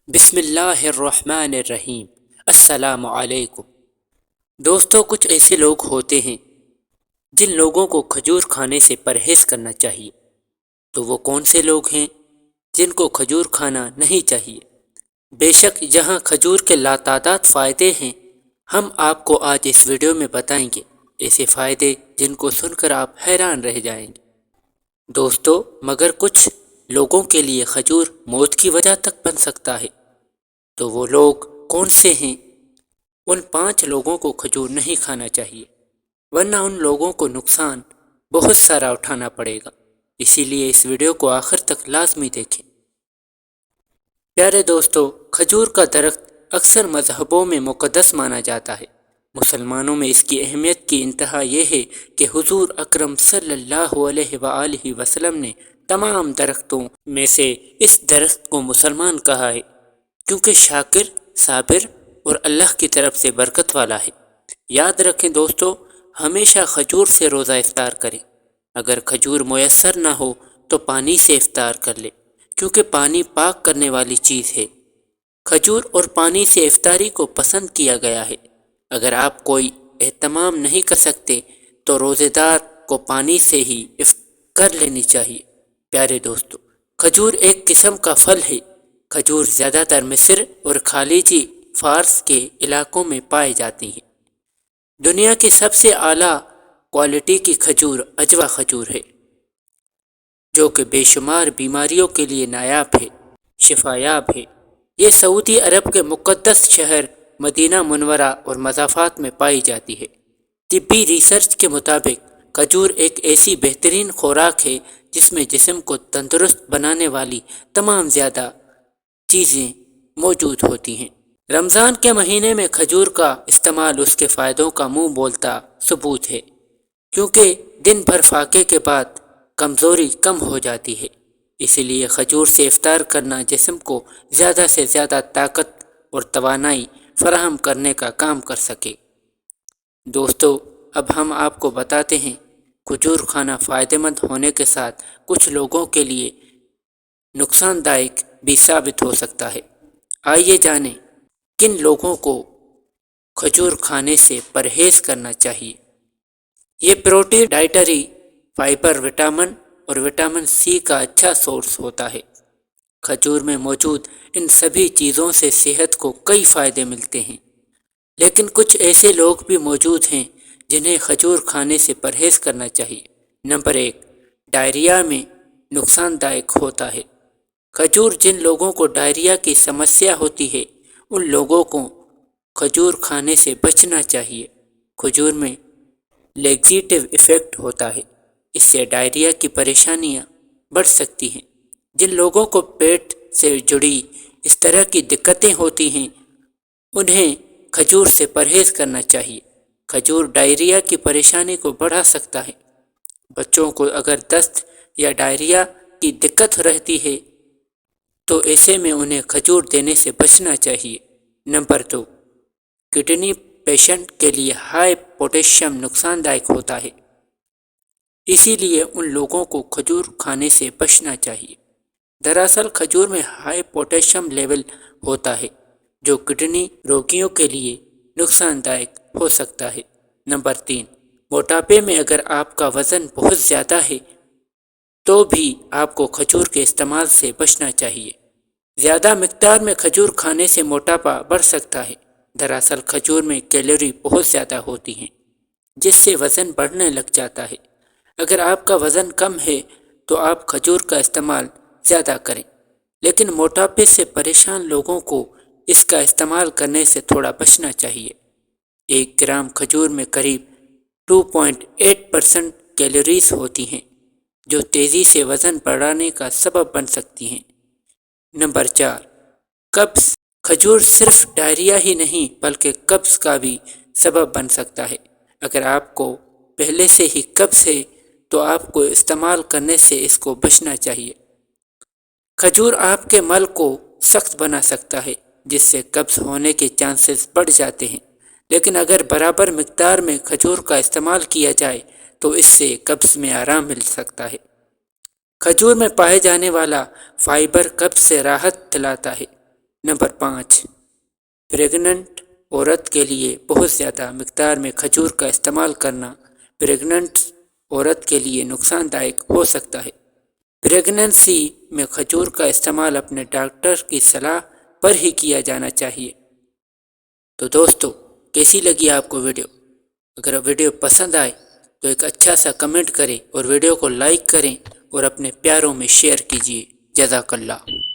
بسم اللہ الرحمن الرحیم۔ السلام علیکم دوستو، کچھ ایسے لوگ ہوتے ہیں جن لوگوں کو کھجور کھانے سے پرہیز کرنا چاہیے۔ تو وہ کون سے لوگ ہیں جن کو کھجور کھانا نہیں چاہیے؟ بے شک جہاں کھجور کے لاتعداد فائدے ہیں، ہم آپ کو آج اس ویڈیو میں بتائیں گے ایسے فائدے جن کو سن کر آپ حیران رہ جائیں گے۔ دوستو، مگر کچھ لوگوں کے لیے کھجور موت کی وجہ تک بن سکتا ہے۔ تو وہ لوگ کون سے ہیں؟ ان 5 لوگوں کو کھجور نہیں کھانا چاہیے، ورنہ ان لوگوں کو نقصان بہت سارا اٹھانا پڑے گا۔ اسی لیے اس ویڈیو کو آخر تک لازمی دیکھیں۔ پیارے دوستو، کھجور کا درخت اکثر مذہبوں میں مقدس مانا جاتا ہے۔ مسلمانوں میں اس کی اہمیت کی انتہا یہ ہے کہ حضور اکرم صلی اللہ علیہ وآلہ وسلم نے تمام درختوں میں سے اس درخت کو مسلمان کہا ہے، کیونکہ شاکر، صابر اور اللہ کی طرف سے برکت والا ہے۔ یاد رکھیں دوستو، ہمیشہ کھجور سے روزہ افطار کریں۔ اگر کھجور میسر نہ ہو تو پانی سے افطار کر لیں، کیونکہ پانی پاک کرنے والی چیز ہے۔ کھجور اور پانی سے افطاری کو پسند کیا گیا ہے۔ اگر آپ کوئی اہتمام نہیں کر سکتے تو روزے دار کو پانی سے ہی کر لینی چاہیے۔ پیارے دوستو، کھجور ایک قسم کا پھل ہے۔ کھجور زیادہ تر مصر اور خلیجی فارس کے علاقوں میں پائے جاتی ہیں۔ دنیا کی سب سے اعلیٰ کوالٹی کی کھجور اجوا کھجور ہے، جو کہ بے شمار بیماریوں کے لیے نایاب ہے، شفایاب ہے۔ یہ سعودی عرب کے مقدس شہر مدینہ منورہ اور مضافات میں پائی جاتی ہے۔ طبی ریسرچ کے مطابق کھجور ایک ایسی بہترین خوراک ہے جس میں جسم کو تندرست بنانے والی تمام زیادہ چیزیں موجود ہوتی ہیں۔ رمضان کے مہینے میں کھجور کا استعمال اس کے فائدوں کا منہ بولتا ثبوت ہے، کیونکہ دن بھر فاقے کے بعد کمزوری کم ہو جاتی ہے۔ اسی لیے کھجور سے افطار کرنا جسم کو زیادہ سے زیادہ طاقت اور توانائی فراہم کرنے کا کام کر سکے۔ دوستو، اب ہم آپ کو بتاتے ہیں کھجور کھانا فائدہ مند ہونے کے ساتھ کچھ لوگوں کے لیے نقصان دائق بھی ثابت ہو سکتا ہے۔ آئیے جانیں کن لوگوں کو کھجور کھانے سے پرہیز کرنا چاہیے۔ یہ پروٹین، ڈائٹری فائبر، وٹامن اور وٹامن سی کا اچھا سورس ہوتا ہے۔ کھجور میں موجود ان سبھی چیزوں سے صحت کو کئی فائدے ملتے ہیں، لیکن کچھ ایسے لوگ بھی موجود ہیں جنہیں کھجور کھانے سے پرہیز کرنا چاہیے۔ نمبر 1، ڈائریا میں نقصان دائق ہوتا ہے۔ کھجور جن لوگوں کو ڈائریا کی سمسیا ہوتی ہے، ان لوگوں کو کھجور کھانے سے بچنا چاہیے۔ کھجور میں لیگزیٹو ایفیکٹ ہوتا ہے، اس سے ڈائریا کی پریشانیاں بڑھ سکتی ہیں۔ جن لوگوں کو پیٹ سے جڑی اس طرح کی دقتیں ہوتی ہیں، انہیں کھجور سے پرہیز کرنا چاہیے۔ کھجور ڈائریا کی پریشانی کو بڑھا سکتا ہے۔ بچوں کو اگر دست یا ڈائریا کی دقت رہتی ہے تو ایسے میں انہیں کھجور دینے سے بچنا چاہیے۔ نمبر 2، کڈنی پیشنٹ کے لیے ہائی پوٹیشیم نقصان دائق ہوتا ہے، اسی لیے ان لوگوں کو کھجور کھانے سے بچنا چاہیے۔ دراصل کھجور میں ہائی پوٹیشیم لیول ہوتا ہے، جو کڈنی روگیوں کے لیے نقصان دائق ہو سکتا ہے۔ نمبر 3، موٹاپے میں اگر آپ کا وزن بہت زیادہ ہے تو بھی آپ کو کھجور کے استعمال سے بچنا چاہیے۔ زیادہ مقدار میں کھجور کھانے سے موٹاپا بڑھ سکتا ہے۔ دراصل کھجور میں کیلوری بہت زیادہ ہوتی ہیں، جس سے وزن بڑھنے لگ جاتا ہے۔ اگر آپ کا وزن کم ہے تو آپ کھجور کا استعمال زیادہ کریں، لیکن موٹاپے سے پریشان لوگوں کو اس کا استعمال کرنے سے تھوڑا بچنا چاہیے۔ 1 گرام کھجور میں قریب 2.8% کیلوریز ہوتی ہیں، جو تیزی سے وزن بڑھانے کا سبب بن سکتی ہیں۔ نمبر 4، قبض۔ کھجور صرف ڈائریا ہی نہیں بلکہ قبض کا بھی سبب بن سکتا ہے۔ اگر آپ کو پہلے سے ہی قبض ہے تو آپ کو استعمال کرنے سے اس کو بچنا چاہیے۔ کھجور آپ کے مل کو سخت بنا سکتا ہے، جس سے قبض ہونے کے چانسز بڑھ جاتے ہیں، لیکن اگر برابر مقدار میں کھجور کا استعمال کیا جائے تو اس سے قبض میں آرام مل سکتا ہے۔ کھجور میں پائے جانے والا فائبر قبض سے راحت دلاتا ہے۔ نمبر 5، پریگننٹ عورت کے لیے بہت زیادہ مقدار میں کھجور کا استعمال کرنا پریگننٹ عورت کے لیے نقصان دائق ہو سکتا ہے۔ پریگننسی میں کھجور کا استعمال اپنے ڈاکٹر کی صلاح پر ہی کیا جانا چاہیے۔ تو دوستو، کیسی لگی آپ کو ویڈیو؟ اگر ویڈیو پسند آئے تو ایک اچھا سا کمنٹ کریں اور ویڈیو کو لائک کریں اور اپنے پیاروں میں شیئر کیجیے۔ جزاک اللہ۔